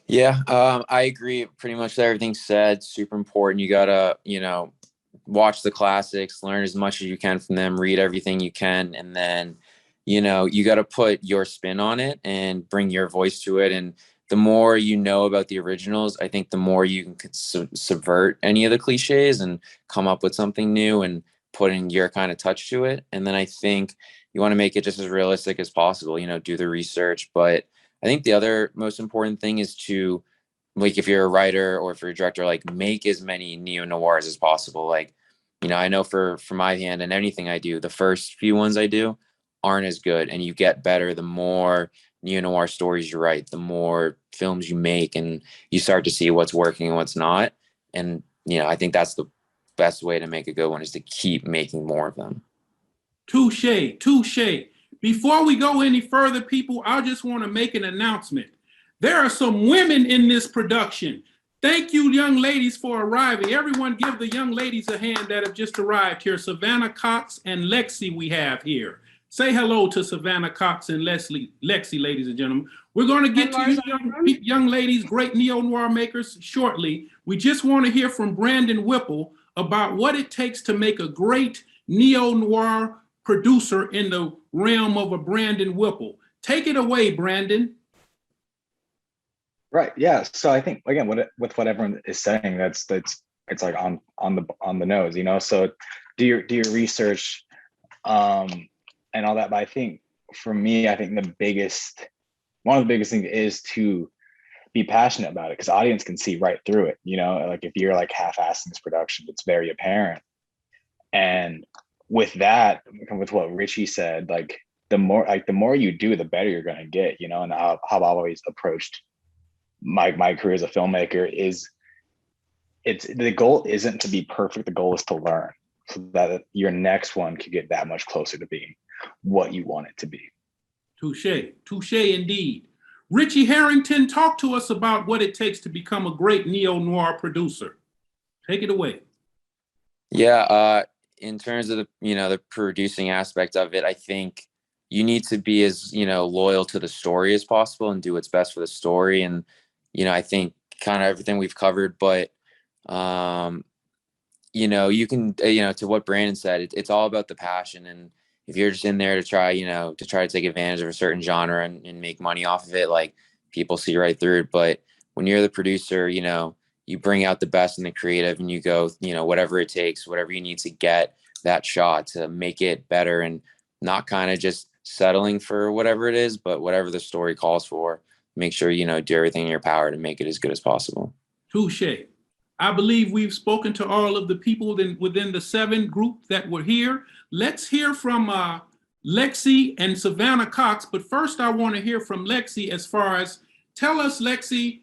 Yeah, I agree pretty much with everything said. Super important. You gotta, watch the classics, learn as much as you can from them, read everything you can, and then, you gotta put your spin on it and bring your voice to it. And the more you know about the originals, I think the more you can subvert any of the cliches and come up with something new and putting your kind of touch to it. And then I think you want to make it just as realistic as possible. Do the research, but I think the other most important thing is to, like, if you're a writer or if you're a director, like, make as many neo noirs as possible. Like, I know for my hand and anything I do, the first few ones I do aren't as good, and you get better the more neo noir stories you write, the more films you make, and you start to see what's working and what's not. And I think that's the best way to make a good one, is to keep making more of them. Touche, touche. Before we go any further, people, I just want to make an announcement. There are some women in this production. Thank you, young ladies, for arriving. Everyone give the young ladies a hand that have just arrived here. Savannah Cox and Lexi we have here. Say hello to Savannah Cox and Lexi, ladies and gentlemen. We're going to get to you young ladies, great neo-noir makers, shortly. We just want to hear from Brandon Whipple about what it takes to make a great neo-noir producer in the realm of a Brandon Whipple. Take it away, Brandon. Right. Yeah. So I think, again, with what everyone is saying, it's like on the nose, So do your research, and all that. But I think for me, I think one of the biggest things is to be passionate about it, because audience can see right through it. Like if you're like half-assing this production, it's very apparent. And with that, with what Richie said, like the more you do, the better you're gonna get. And how I've always approached my career as a filmmaker is, the goal isn't to be perfect. The goal is to learn, so that your next one could get that much closer to being what you want it to be. Touche indeed. Richie Harrington, talk to us about what it takes to become a great neo-noir producer. Take it away. Yeah, in terms of the producing aspect of it, I think you need to be as loyal to the story as possible and do what's best for the story. And I think kind of everything we've covered, but you can to what Brandon said, it's all about the passion. And if you're just in there to try to take advantage of a certain genre and make money off of it, like, people see right through it. But when you're the producer, you bring out the best in the creative, and you go, whatever it takes, whatever you need to get that shot to make it better, and not kind of just settling for whatever it is, but whatever the story calls for, make sure, do everything in your power to make it as good as possible. Touche. I believe we've spoken to all of the people within the 7 group that were here. Let's hear from Lexi and Savannah Cox. But first, I want to hear from Lexi as far as, tell us, Lexi,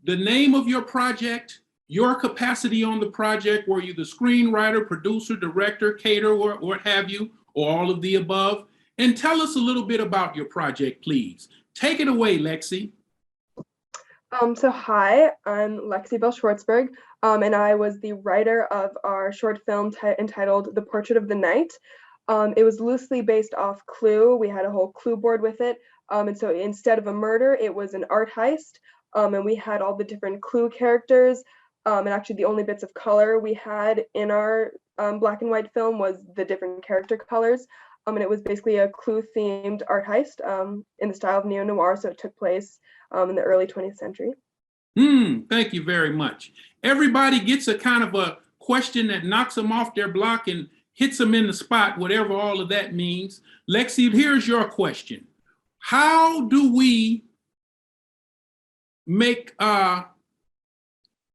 the name of your project, your capacity on the project. Were you the screenwriter, producer, director, caterer, or what have you, or all of the above? And tell us a little bit about your project, please. Take it away, Lexi. So hi, I'm Lexi Bell Schwartzberg, and I was the writer of our short film entitled The Portrait of the Night. It was loosely based off Clue. We had a whole clue board with it. And so instead of a murder, it was an art heist. And we had all the different Clue characters. And actually the only bits of color we had in our black and white film was the different character colors. And it was basically a Clue-themed art heist in the style of neo-noir, so it took place in the early 20th century. Thank you very much. Everybody gets a kind of a question that knocks them off their block and hits them in the spot, whatever all of that means. Lexi, here's your question. How do we make, I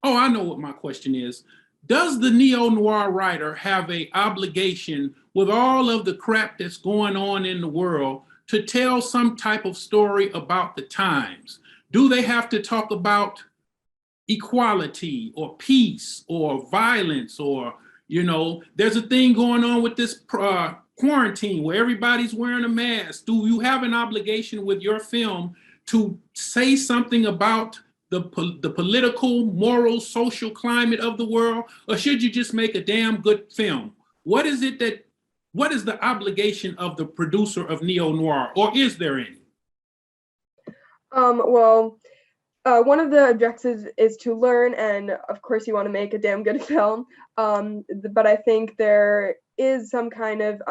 know what my question is. Does the neo-noir writer have an obligation, with all of the crap that's going on in the world, to tell some type of story about the times? Do they have to talk about equality or peace or violence, or, there's a thing going on with this quarantine where everybody's wearing a mask? Do you have an obligation with your film to say something about the political, moral, social climate of the world, or should you just make a damn good film? What is the obligation of the producer of neo-noir, or is there any? Well, One of the objectives is to learn, and of course you want to make a damn good film. But I think there is some kind of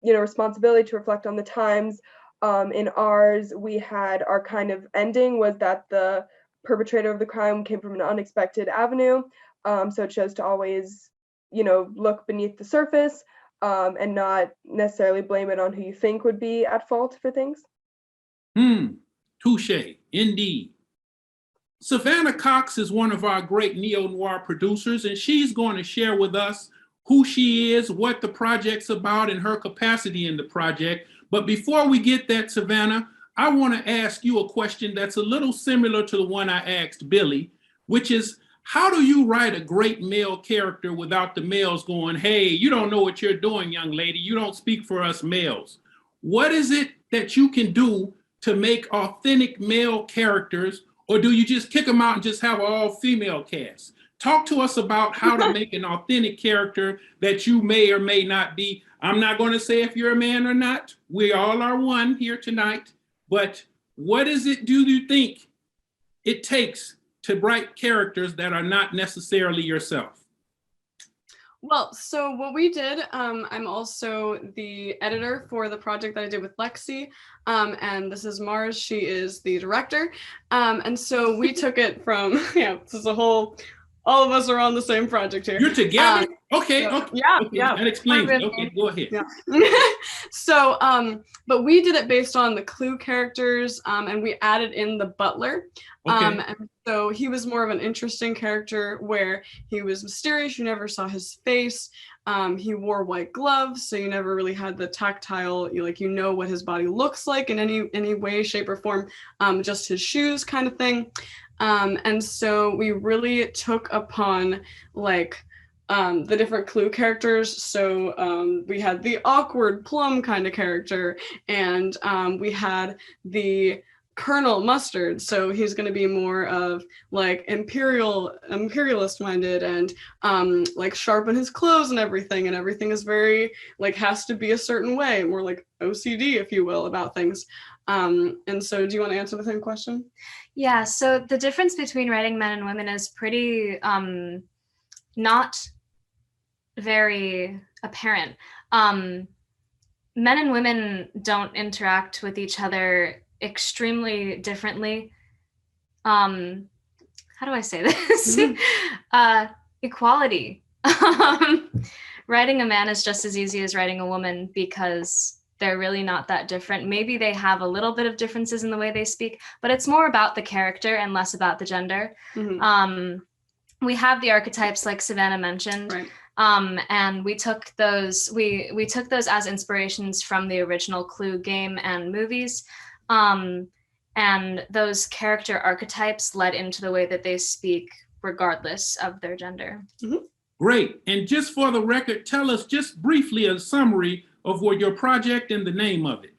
responsibility to reflect on the times. In ours, we had our kind of ending was that the perpetrator of the crime came from an unexpected avenue. So it shows to always, look beneath the surface and not necessarily blame it on who you think would be at fault for things. Touche, indeed. Savannah Cox is one of our great neo-noir producers, and she's going to share with us who she is, what the project's about, and her capacity in the project. But before we get that, Savannah, I want to ask you a question that's a little similar to the one I asked Billy, which is, how do you write a great male character without the males going, hey, you don't know what you're doing, young lady. You don't speak for us males. What is it that you can do to make authentic male characters, or do you just kick them out and just have an all-female cast? Talk to us about how to make an authentic character that you may or may not be. I'm not going to say if you're a man or not. We all are one here tonight. But what is it do you think it takes to write characters that are not necessarily yourself? Well, so what we did, I'm also the editor for the project that I did with Lexi, and this is Mars. She is the director, and so we took it from, this is all of us are on the same project here. You're together? Okay. Yeah. That explains it. Okay, go ahead. Yeah. So, but we did it based on the Clue characters, and we added in the butler. Okay. And so he was more of an interesting character where he was mysterious. You never saw his face. He wore white gloves, so you never really had the tactile, what his body looks like in any way, shape, or form, just his shoes kind of thing. And so we really took upon the different Clue characters. So we had the awkward plum kind of character, and we had the Colonel Mustard. So he's going to be more of imperialist minded, and sharp in his clothes and everything is very has to be a certain way, more like OCD, if you will, about things. And so do you want to answer the same question? Yeah, so the difference between writing men and women is pretty not very apparent. Men and women don't interact with each other extremely differently. How do I say this? Equality. Writing a man is just as easy as writing a woman because they're really not that different. Maybe they have a little bit of differences in the way they speak, but it's more about the character and less about the gender. Mm-hmm. We have the archetypes like Savannah mentioned, right. And we took those we took those as inspirations from the original Clue game and movies. And those character archetypes led into the way that they speak regardless of their gender. Mm-hmm. Great. And just for the record, tell us just briefly a summary of what your project and the name of it.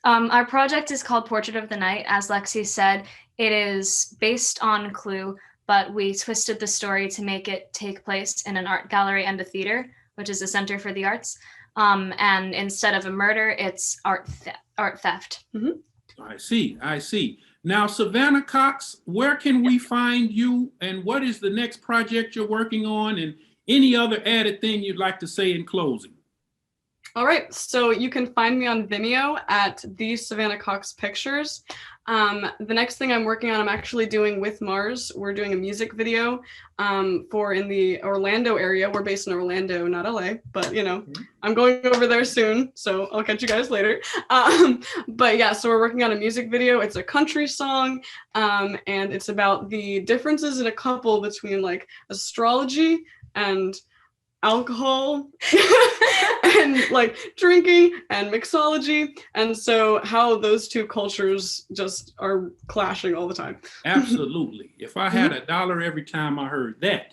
Our project is called Portrait of the Night. As Lexi said, it is based on Clue, but we twisted the story to make it take place in an art gallery and a theater, which is a center for the arts. And instead of a murder, it's art theft. Mm-hmm. I see. Now, Savannah Cox, where can we find you, and what is the next project you're working on, and any other added thing you'd like to say in closing? All right, so you can find me on Vimeo at the Savannah Cox Pictures. The next thing I'm working on, I'm actually doing with Mars. We're doing a music video for in the Orlando area. We're based in Orlando, not LA, but I'm going over there soon, so I'll catch you guys later. But yeah, so we're working on a music video. It's a country song, and it's about the differences in a couple between astrology and alcohol and drinking and mixology, and so how those two cultures just are clashing all the time. Absolutely. If I had $1 every time I heard that.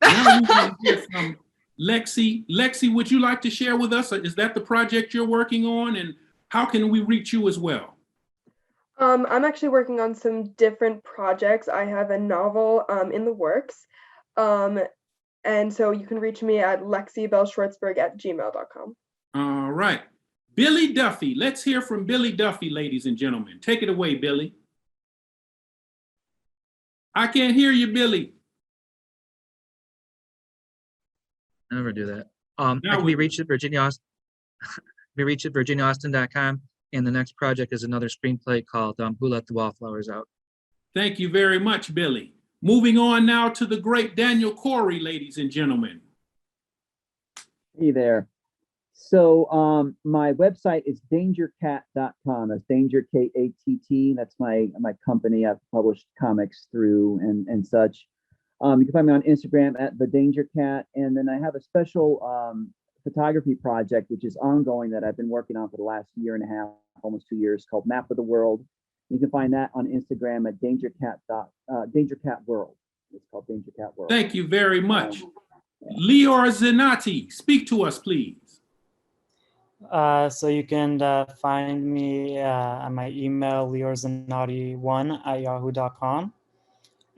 Now we can hear from Lexi. Lexi, would you like to share with us, is that the project you're working on, and how can we reach you as well? I'm actually working on some different projects. I have a novel in the works. And so you can reach me at lexibellschwartzberg@gmail.com. All right. Billy Duffy. Let's hear from Billy Duffy, ladies and gentlemen. Take it away, Billy. I can't hear you, Billy. Never do that. Now I can we- be reached at Virginia Austin. Be reached at virginiaaustin.com. And the next project is another screenplay called Who Let the Wallflowers Out. Thank you very much, Billy. Moving on now to the great Daniel Corey, ladies and gentlemen. Hey there. So my website is dangercat.com. That's Danger K-A-T-T. That's my company. I've published comics through and such. You can find me on Instagram at the Danger Cat, and then I have a special photography project which is ongoing that I've been working on for the last year and a half, almost 2 years, called Map of the World. You can find that on Instagram at Danger Cat World. It's called Danger Cat World. Thank you very much. Lior Zenati, speak to us, please. So you can find me at my email, liorzanati1@yahoo.com.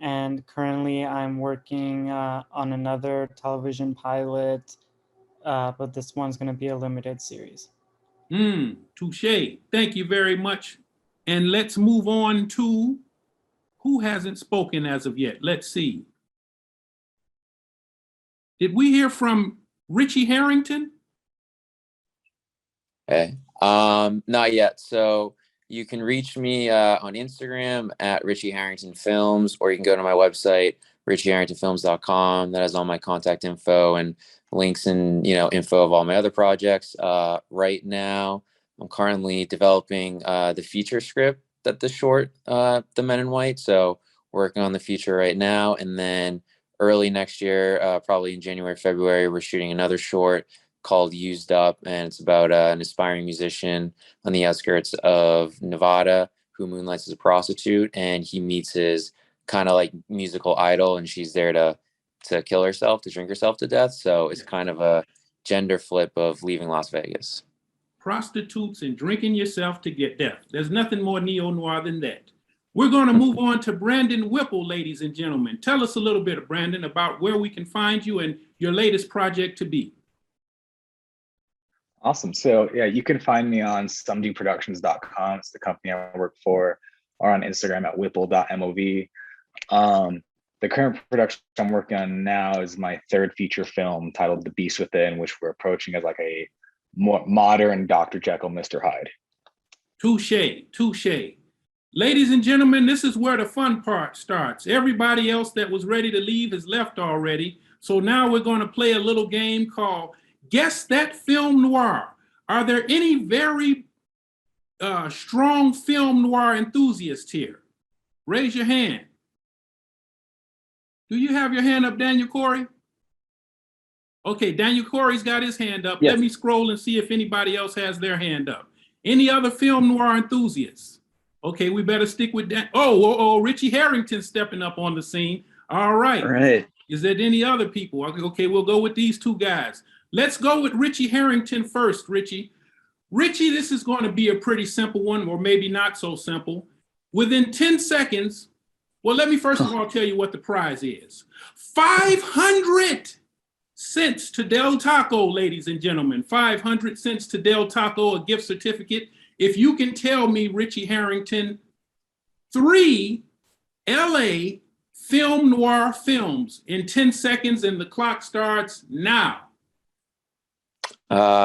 And currently I'm working on another television pilot, but this one's going to be a limited series. Touche. Thank you very much. And let's move on to who hasn't spoken as of yet. Let's see. Did we hear from Richie Harrington? Okay. Not yet. So you can reach me on Instagram at Richie Harrington Films, or you can go to my website, richieharringtonfilms.com. That has all my contact info and links and info of all my other projects. Right now, I'm currently developing the feature script that the short, The Men in White. So working on the feature right now, and then early next year, probably in January, February, we're shooting another short called Used Up, and it's about an aspiring musician on the outskirts of Nevada who moonlights as a prostitute, and he meets his kind of like musical idol, and she's there to kill herself, to drink herself to death. So it's kind of a gender flip of Leaving Las Vegas. Prostitutes and drinking yourself to get death. There's nothing more neo-noir than that. We're going to move on to Brandon Whipple, ladies and gentlemen. Tell us a little bit, Brandon, about where we can find you and your latest project to be. Awesome. So yeah, you can find me on someduproductions.com. It's the company I work for, or on Instagram at whipple.mov. The current production I'm working on now is my third feature film titled The Beast Within, which we're approaching as like a more modern Dr. Jekyll, Mr. Hyde. Touche, touche. Ladies and gentlemen, this is where the fun part starts. Everybody else that was ready to leave has left already. So now we're going to play a little game called Guess That Film Noir. Are there any very strong film noir enthusiasts here? Raise your hand. Do you have your hand up, Daniel Corey? Okay, Daniel Corey's got his hand up. Yes. Let me scroll and see if anybody else has their hand up. Any other film noir enthusiasts? Okay, we better stick with that. Oh, Richie Harrington stepping up on the scene. All right. All right. Is there any other people? Okay, we'll go with these two guys. Let's go with Richie Harrington first, Richie. Richie, this is going to be a pretty simple one, or maybe not so simple. Within 10 seconds, well, let me first of all tell you what the prize is. 500 cents to Del Taco, ladies and gentlemen. 500 cents to Del Taco, a gift certificate. If you can tell me, Richie Harrington, 3 LA film noir films in 10 seconds, and the clock starts now.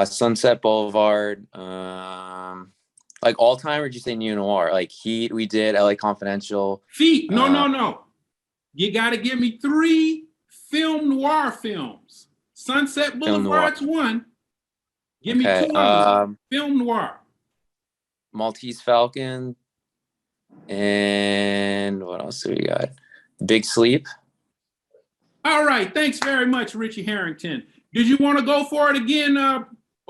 Sunset Boulevard, like all time, or did you say neo noir? Like Heat, we did LA Confidential. Feet, no. You got to give me 3 film noir films. Sunset Boulevard's one. Give me 2 others. Film noir. Maltese Falcon, and what else do we got? Big Sleep. All right, thanks very much, Richie Harrington. Did you want to go for it again, or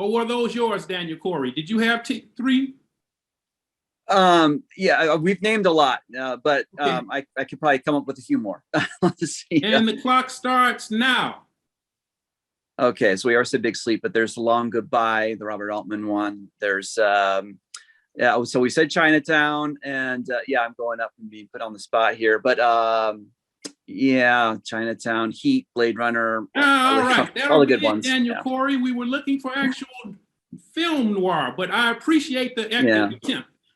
were those yours, Daniel Corey? Did you have 3? Yeah, we've named a lot, but Okay. I could probably come up with a few more. Let's see. And the clock starts now. Okay, so we already said Big Sleep, but there's Long Goodbye, the Robert Altman one. There's so we said Chinatown, and I'm going up and being put on the spot here, but Chinatown, Heat, Blade Runner, All right, all the good be it, ones. Daniel Corey. We were looking for actual film noir, but I appreciate the attempt.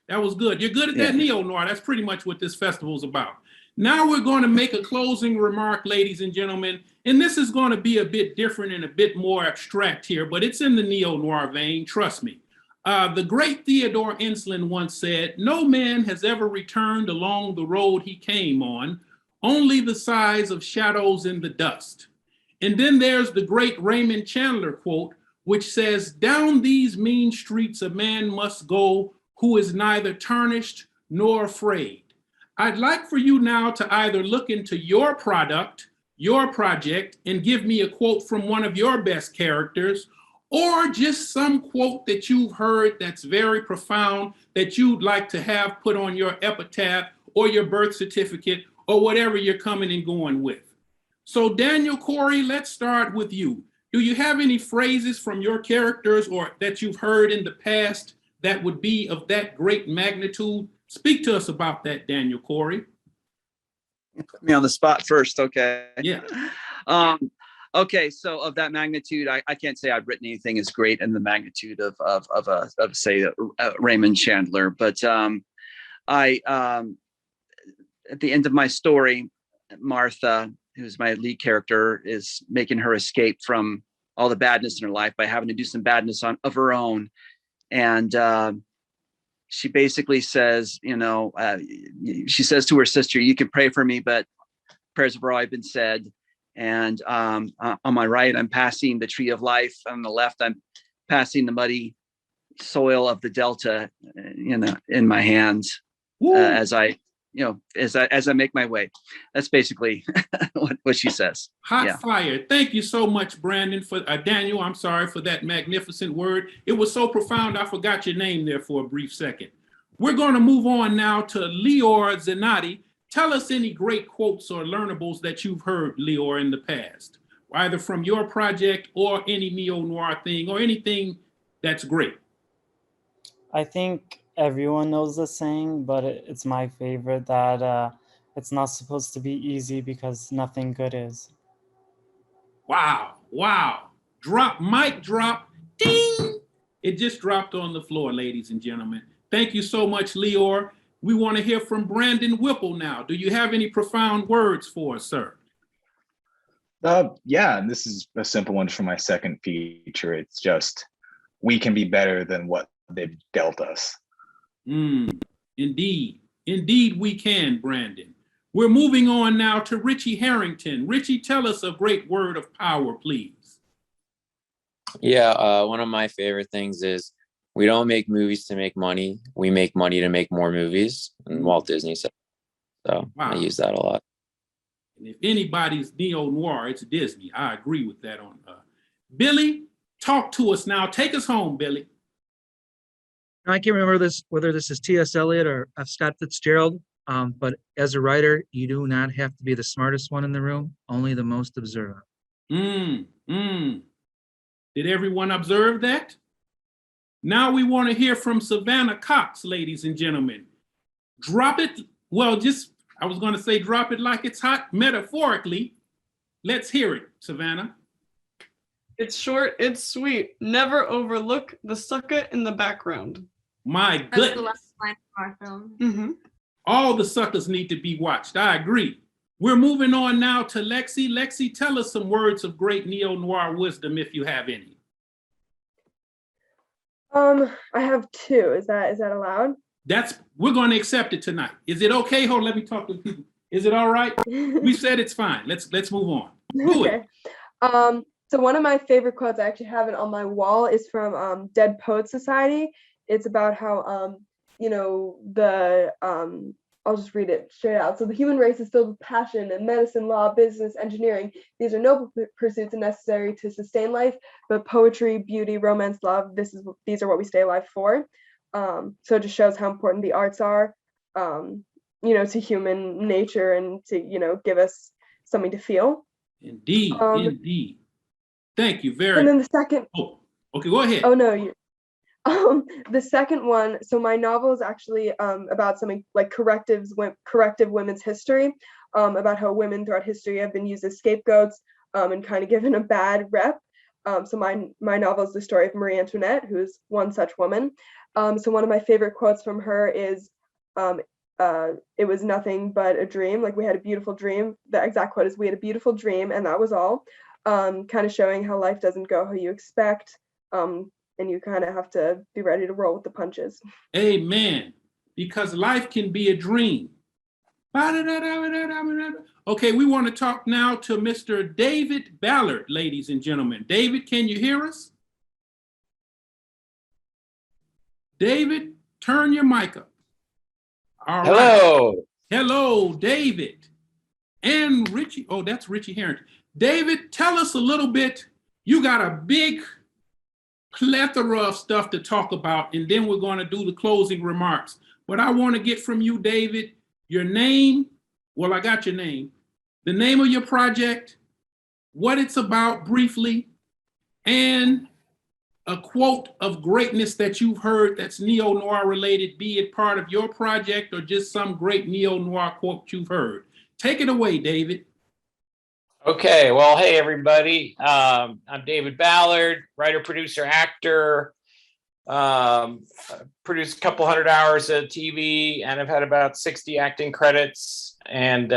That was good. You're good at that neo noir. That's pretty much what this festival's about. Now we're going to make a closing remark, ladies and gentlemen, and this is going to be a bit different and a bit more abstract here, but it's in the neo-noir vein, trust me. The great Theodore Ensslin once said, "No man has ever returned along the road he came on, only the size of shadows in the dust." And then there's the great Raymond Chandler quote, which says, "Down these mean streets a man must go who is neither tarnished nor afraid." I'd like for you now to either look into your product, your project, and give me a quote from one of your best characters, or just some quote that you've heard that's very profound that you'd like to have put on your epitaph or your birth certificate or whatever you're coming and going with. So Daniel Corey, let's start with you. Do you have any phrases from your characters or that you've heard in the past that would be of that great magnitude? Speak to us about that, Daniel Corey. Put me on the spot first, okay? Yeah. Okay, so of that magnitude, I can't say I've written anything as great in the magnitude of say Raymond Chandler, but at the end of my story, Martha, who's my lead character, is making her escape from all the badness in her life by having to do some badness of her own, and she basically says, she says to her sister, "You can pray for me, but prayers have already been said." And on my right, I'm passing the tree of life. On the left, I'm passing the muddy soil of the Delta, in my hands as I make my way. That's basically what she says. Hot fire. Thank you so much, Brandon, for Daniel. I'm sorry for that magnificent word. It was so profound, I forgot your name there for a brief second. We're going to move on now to Leor Zanotti. Tell us any great quotes or learnables that you've heard, Leor, in the past, either from your project or any neo-noir thing or anything that's great. I think everyone knows the saying, but it's my favorite that it's not supposed to be easy because nothing good is. Wow. Mic drop, ding! It just dropped on the floor, ladies and gentlemen. Thank you so much, Leor. We want to hear from Brandon Whipple now. Do you have any profound words for us, sir? Yeah, this is a simple one from my second feature. It's just, we can be better than what they've dealt us. Indeed we can, Brandon. We're moving on now to Richie Harrington. Richie, tell us a great word of power, please. Yeah, one of my favorite things is we don't make movies to make money. We make money to make more movies. And Walt Disney said so. Wow. I use that a lot. And if anybody's neo-noir, it's Disney. I agree with that on Billy, talk to us now. Take us home, Billy. I can't remember whether this is T.S. Eliot or Scott Fitzgerald, but as a writer, you do not have to be the smartest one in the room, only the most observant. Did everyone observe that? Now we want to hear from Savannah Cox, ladies and gentlemen. Drop it. Well, I was going to say drop it like it's hot, metaphorically. Let's hear it, Savannah. It's short, it's sweet. Never overlook the sucker in the background. My That's goodness. the last line from our film. Mm-hmm. All the suckers need to be watched. I agree. We're moving on now to Lexi. Lexi, tell us some words of great neo-noir wisdom if you have any. I have two. Is that allowed? We're going to accept it tonight. Is it okay? Hold on, let me talk to people. Is it all right? We said it's fine. Let's move on. Do Okay. it. So one of my favorite quotes, I actually have it on my wall, is from Dead Poets Society. It's about how I'll just read it straight out. So the human race is filled with passion and medicine, law, business, engineering. These are noble pursuits and necessary to sustain life, but poetry, beauty, romance, love, these are what we stay alive for. So it just shows how important the arts are, to human nature and to, give us something to feel. Indeed, indeed. Thank you very much. And then the second. Oh, okay, go ahead. Oh, no, the second one, so my novel is actually about something like corrective women's history, about how women throughout history have been used as scapegoats and kind of given a bad rep. So my novel is the story of Marie Antoinette, who's one such woman. So one of my favorite quotes from her is, it was nothing but a dream. Like we had a beautiful dream. The exact quote is, "We had a beautiful dream, and that was all." Kind of showing how life doesn't go how you expect, and you kind of have to be ready to roll with the punches. Amen. Because life can be a dream. Okay, we want to talk now to Mr. David Ballard, ladies and gentlemen. David, can you hear us? David, turn your mic up. All right. Hello. Hello, David. And Richie. Oh, that's Richie Harrington. David, tell us a little bit. You got a big plethora of stuff to talk about, and then we're going to do the closing remarks. What I want to get from you, David, your name. Well, I got your name. The name of your project, what it's about briefly, and a quote of greatness that you've heard that's neo-noir related, be it part of your project or just some great neo-noir quote you've heard. Take it away, David. Okay, well, hey, everybody. I'm David Ballard, writer, producer, actor. Produced a couple hundred hours of TV, and I've had about 60 acting credits. And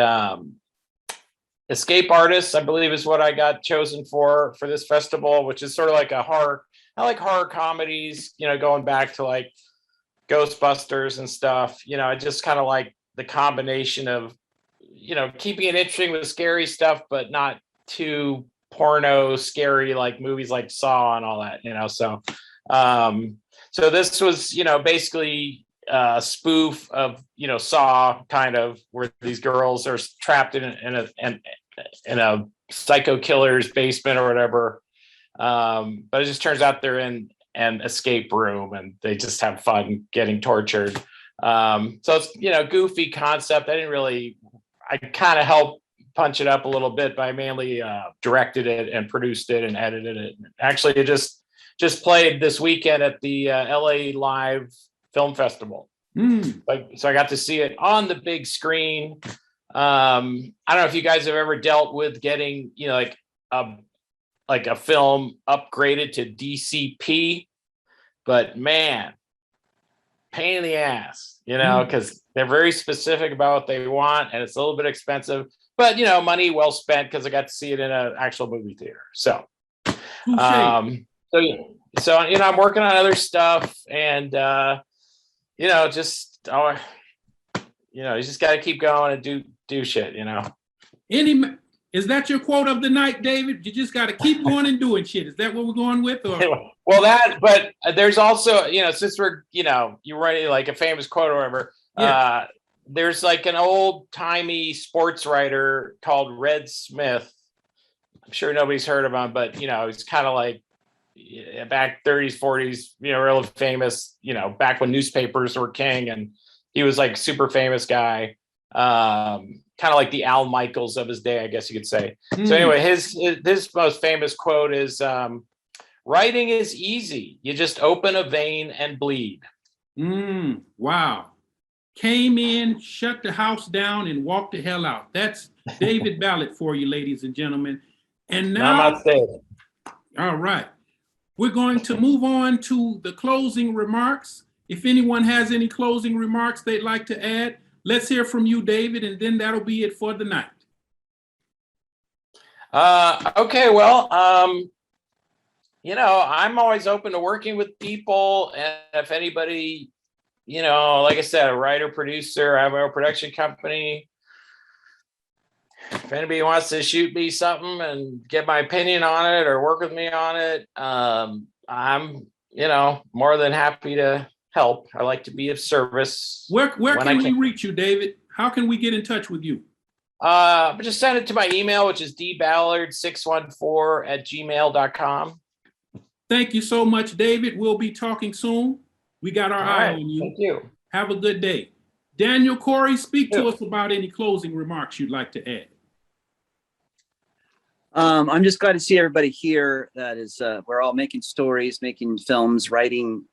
escape artist, I believe, is what I got chosen for this festival, which is sort of like a horror. I like horror comedies, you know, going back to like Ghostbusters and stuff. You know, I just kind of like the combination of, you know, keeping it interesting with scary stuff, but not too porno scary like movies like Saw and all that, you know. So so this was, you know, basically a spoof of, you know, Saw, kind of, where these girls are trapped in a psycho killer's basement or whatever. But it just turns out they're in an escape room and they just have fun getting tortured. So it's, you know, goofy concept. I kind of helped punch it up a little bit, but I mainly directed it and produced it and edited it. Actually, it just played this weekend at the LA Live Film Festival. So I got to see it on the big screen. I don't know if you guys have ever dealt with getting, you know, like a film upgraded to DCP, but man, pain in the ass, you know, because they're very specific about what they want, and it's a little bit expensive, but you know, money well spent because I got to see it in an actual movie theater. So, so you know, I'm working on other stuff, and you know, just you know, you just got to keep going and do shit, you know. Is that your quote of the night, David? You just got to keep going and doing shit. Is that what we're going with? Or? Well, but there's also, you know, since we're, you know, you're writing like a famous quote or whatever, yeah. There's like an old timey sports writer called Red Smith. I'm sure nobody's heard of him, but, you know, he's kind of like back 30s, 40s, you know, real famous, you know, back when newspapers were king, and he was like super famous guy. Kind of like the Al Michaels of his day, I guess you could say. So anyway, his most famous quote is, writing is easy. You just open a vein and bleed. Wow. Came in, shut the house down, and walked the hell out. That's David Ballard for you, ladies and gentlemen. And now, all right, we're going to move on to the closing remarks. If anyone has any closing remarks they'd like to add, let's hear from you, David, and then that'll be it for the night. Okay, well, you know, I'm always open to working with people, and if anybody, you know, like I said, a writer, producer, I have my own production company. If anybody wants to shoot me something and get my opinion on it or work with me on it, I'm, you know, more than happy to help. I like to be of service. Where can we reach you, David? How can we get in touch with you? Just send it to my email, which is dballard614@gmail.com. Thank you so much, David. We'll be talking soon. We got our eye on you. Thank you. Have a good day. Daniel Corey, speak to us about any closing remarks you'd like to add. I'm just glad to see everybody here. That is, we're all making stories, making films, writing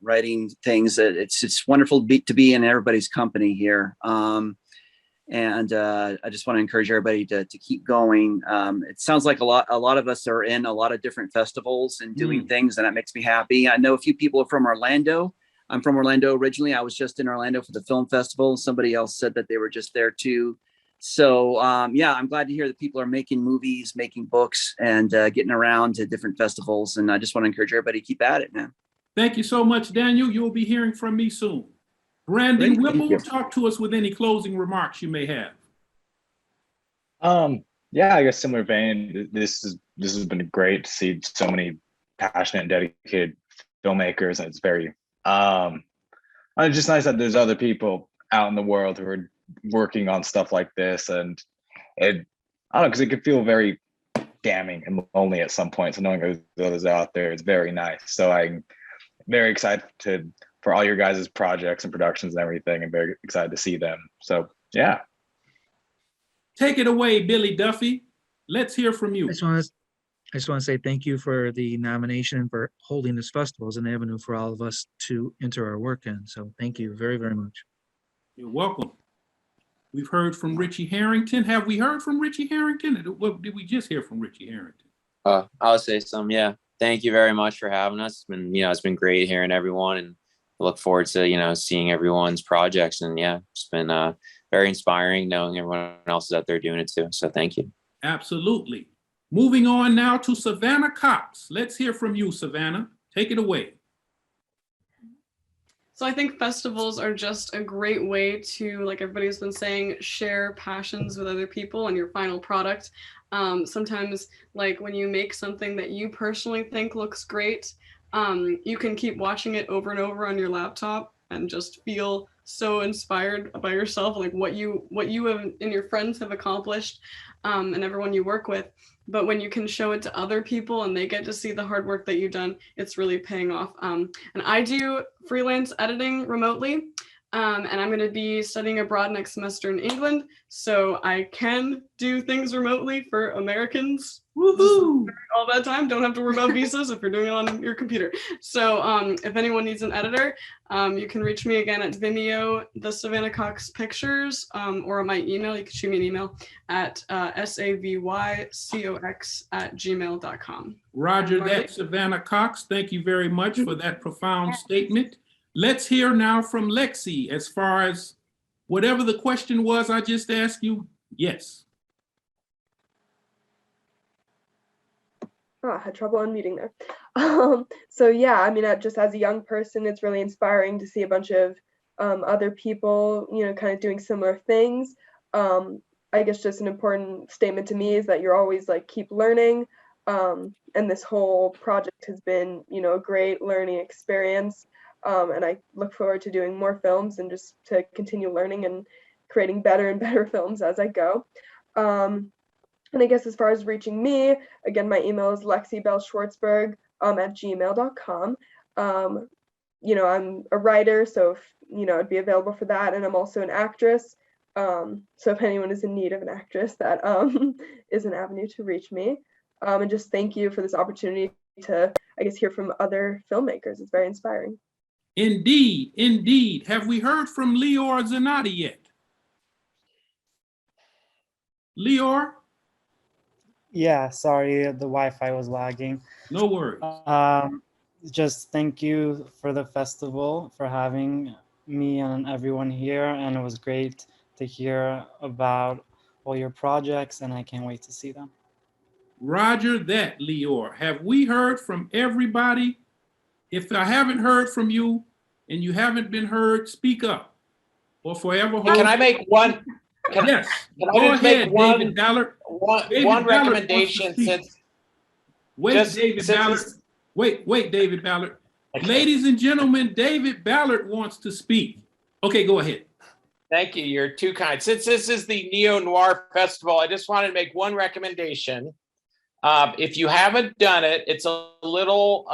things. It's wonderful to be in everybody's company here. And I just want to encourage everybody to keep going. It sounds like a lot of us are in a lot of different festivals and doing things, and that makes me happy. I know a few people are from Orlando. I'm from Orlando originally. I was just in Orlando for the film festival. Somebody else said that they were just there too. So yeah, I'm glad to hear that people are making movies, making books, and getting around to different festivals. And I just want to encourage everybody to keep at it, man. Thank you so much, Daniel. You'll be hearing from me soon. Brandon Great, thank Whipple, you. talk to us with any closing remarks you may have. Yeah, I guess similar vein. This has been great to see so many passionate and dedicated filmmakers. It's very it's just nice that there's other people out in the world who are working on stuff like this, and I don't know, because it could feel very damning and lonely at some point. So knowing there's others out there, it's very nice. So I'm very excited for all your guys' projects and productions and everything, and very excited to see them. So yeah. Take it away, Billy Duffy. Let's hear from you. I just want to say thank you for the nomination and for holding this festival as an avenue for all of us to enter our work in. So thank you very, very much. You're welcome. We've heard from Richie Harrington. Have we heard from Richie Harrington? What did we just hear from Richie Harrington? I'll say some. Yeah. Thank you very much for having us. It's been great hearing everyone, and I look forward to, seeing everyone's projects. And yeah, it's been very inspiring knowing everyone else is out there doing it too. So thank you. Absolutely. Moving on now to Savannah Cox. Let's hear from you, Savannah. Take it away. So I think festivals are just a great way to, like everybody's been saying, share passions with other people and your final product. Sometimes, like when you make something that you personally think looks great, you can keep watching it over and over on your laptop and just feel so inspired by yourself, like what you have and your friends have accomplished, and everyone you work with. But when you can show it to other people and they get to see the hard work that you've done, it's really paying off. And I do freelance editing remotely, and I'm going to be studying abroad next semester in England, so I can do things remotely for Americans. Woohoo! All that time, don't have to worry about visas if you're doing it on your computer. So if anyone needs an editor, you can reach me again at Vimeo, the Savannah Cox Pictures, or my email. You can shoot me an email at savycox@gmail.com. Roger that, Savannah Cox. Thank you very much for that profound statement. Let's hear now from Lexi as far as whatever the question was I just asked you. Yes. Oh, I had trouble unmuting there. So yeah, I mean, just as a young person, it's really inspiring to see a bunch of other people, kind of doing similar things. I guess just an important statement to me is that you're always like, keep learning. And this whole project has been, a great learning experience. And I look forward to doing more films and just to continue learning and creating better and better films as I go. And I guess as far as reaching me, again, my email is lexibellschwartzberg at gmail.com. I'm a writer, so if, I'd be available for that. And I'm also an actress. So if anyone is in need of an actress, that is an avenue to reach me. And just thank you for this opportunity to, I guess, hear from other filmmakers. It's very inspiring. Indeed, indeed. Have we heard from Lior Zanotti yet? Lior? Yeah, sorry, the Wi-Fi was lagging. No worries. Just thank you for the festival, for having me and everyone here, and it was great to hear about all your projects, and I can't wait to see them. Roger that, Lior. Have we heard from everybody? If I haven't heard from you and you haven't been heard, speak up or forever hold. Can I make one? Yes. Can Go I just ahead, make one, David Ballard. David one Ballard recommendation wants to speak. since Wait, just David since Ballard. this- Wait, David Ballard. Okay. Ladies and gentlemen, David Ballard wants to speak. Okay, go ahead. Thank you. You're too kind. Since this is the Neo Noir Festival, I just wanted to make one recommendation. If you haven't done it, it's a little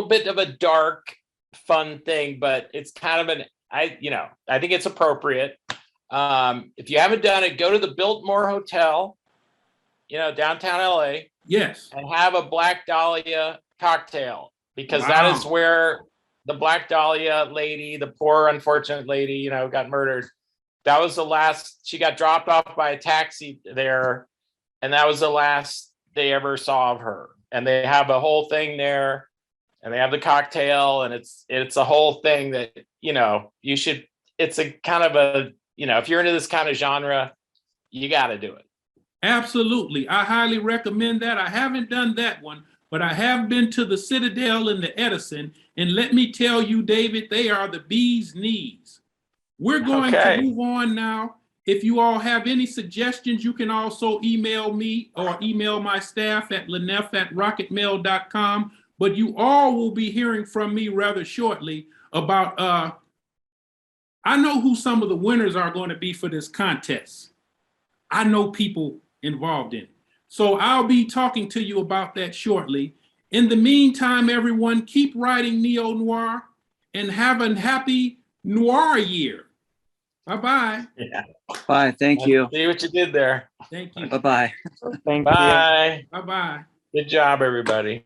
bit of a dark, fun thing, but it's kind of I think it's appropriate. If you haven't done it, go to the Biltmore Hotel, downtown LA. Yes. And have a Black Dahlia cocktail, because that is where the Black Dahlia lady, the poor unfortunate lady, got murdered. That was the last. She got dropped off by a taxi there, and that was the last they ever saw of her. And they have a whole thing there. and they have the cocktail, and it's a whole thing that, you know, you should, it's a kind of a, you know, if you're into this kind of genre, you got to do it. Absolutely. I highly recommend that. I haven't done that one, but I have been to the Citadel and the Edison. And let me tell you, David, they are the bee's knees. We're going Okay. to move on now. If you all have any suggestions, you can also email me or email my staff at lenef@rocketmail.com. But you all will be hearing from me rather shortly about, I know who some of the winners are going to be for this contest. I know people involved in it. So I'll be talking to you about that shortly. In the meantime, everyone, keep writing neo-noir and have a happy noir year. Bye-bye. Yeah. Bye. Thank you. See what you did there. Thank you. Bye-bye. Thank you. Bye. Bye-bye. Good job, everybody.